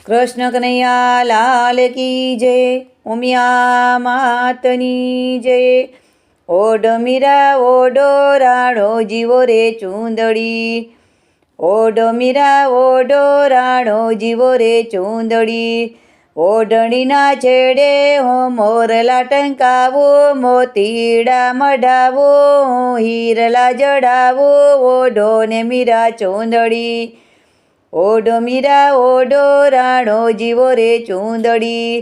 કૃષ્ણ કનૈયા લાલ કી જય, ઉમિયા માતની જય। ઓઢ મીરા ઓઢો રાણો જીવો રે ચૂંદડી, ઓઢ મીરા ઓઢો રાણો જીવો રે ચૂંદડી। ઓઢણીના છેડે હો મોરલા ટંકાવો, મોતીડા મઢાવો, હીરલા જડાવો, ઓઢો ને મીરા ચૂંદડી। ઓઢો મીરા ઓઢો રાણો જીવો રે ચૂંદડી,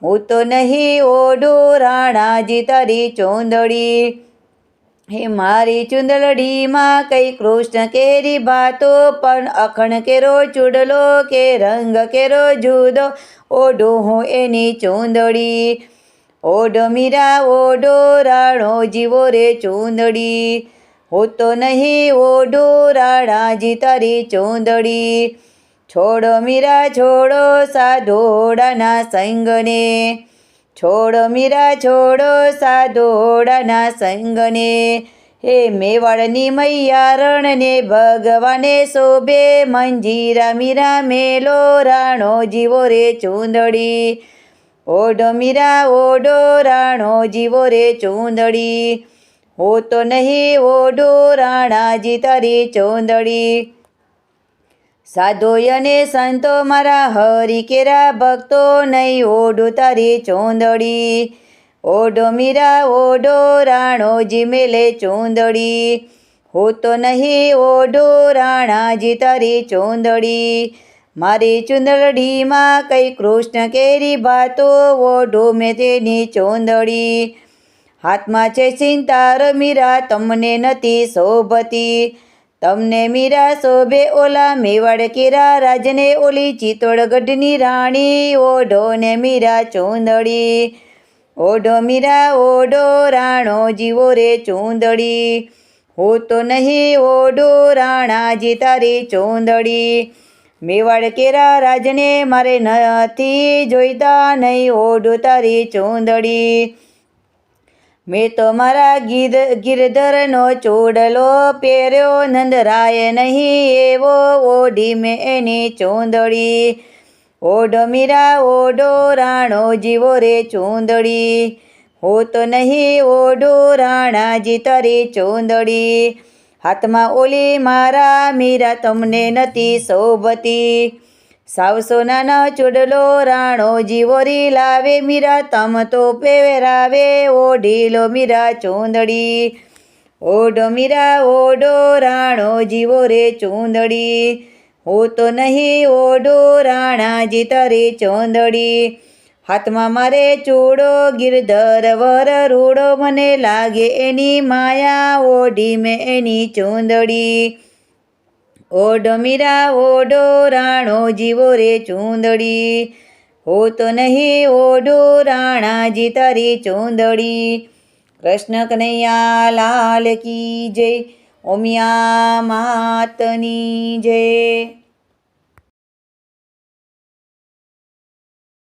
હું તો નહીં ઓઢું રાણાજી તારી ચૂંદડી। હે મારી ચૂંદડીમાં કઈ કૃષ્ણ કેરી ભાતો, પણ અખણ કેરો ચૂડલો કે રંગ કેરો જુદો, ઓઢું હું એની ચૂંદડી। ઓઢો મીરા ઓઢો રાણો જીવો રે ચૂંદડી, હું તો નહીં ઓઢું રાણાજી તારી ચૂંદડી। છોડો મીરા છોડો સાધોડાના સંગને, છોડો મીરા છોડો સાધોડાના સંગને। હે મેવાડની મૈયા રણને ભગવાને શોભે, મંજીરા મીરા મેલો રાણો જીવો રે ચૂંદડી। ઓઢો મીરા ઓઢો રાણો જીવો રે ચૂંદડી, હું તો નહીં ઓઢું રાણાજી તારી ચૂંદડી। સાધુય અને સંતો મારા હરિ કેરા ભક્તો, નહીં ઓઢું તારી ચૂંદડી। ઓઢો મીરા ઓઢો રાણોજી મેલે ચૂંદડી, હું તો નહીં ઓઢું રાણાજી તારી ચૂંદડી। મારી ચૂંદડીમાં કઈ કૃષ્ણ કેરી ભાતો, ઓઢું મેં તેની ચૂંદડી। હાથમાં છે સિંતાર મીરા તમને નથી શોભતી, તમને મીરા શોભે ઓલા મેવાડ કેરા રાજને, ઓલી ચિત્તોડગઢની રાણી, ઓઢો ને મીરા ચૂંદડી। ઓઢો મીરા ઓઢો રાણો જીવો રે ચૂંદડી, હું તો નહીં ઓઢું રાણાજી તારી ચૂંદડી। મેવાડ કેરા રાજને મારે નથી જોઈતા, નહીં ઓઢું તારી ચૂંદડી। મેં તો મારા ગિરધરનો ચૂડલો પહેર્યો, નંદરાય નહીં એવો ઓઢી મેં એની ચૂંદડી। ઓઢો મીરા ઓઢો રાણો જીવો રે ચૂંદડી, હું તો નહીં ઓઢું રાણાજી તારી ચૂંદડી। હાથમાં ઓલી મારા મીરા તમને નથી શોભતી, સાવ સોનાનો ચૂડલો રાણો જીવોરી લાવે, મીરા તમ તો પહેરાવે, ઓઢી લો મીરા ચૂંદડી। ઓઢો મીરા ઓઢો રાણો જીવો રે ચૂંદડી, હું તો નહીં ઓઢું રાણાજી તારી ચૂંદડી। હાથમાં મારે ચૂડો ગિરધર વર રૂડો, મને લાગે એની માયા, ઓઢી મેં એની ચૂંદડી। ઓઢો મીરા ઓઢો રાણો જીવો રે ચૂંદડી, હું તો નહીં ઓઢું રાણાજી તારી ચૂંદડી। કૃષ્ણ કનૈયા લાલ કી જય, ઉમિયા માતની જય।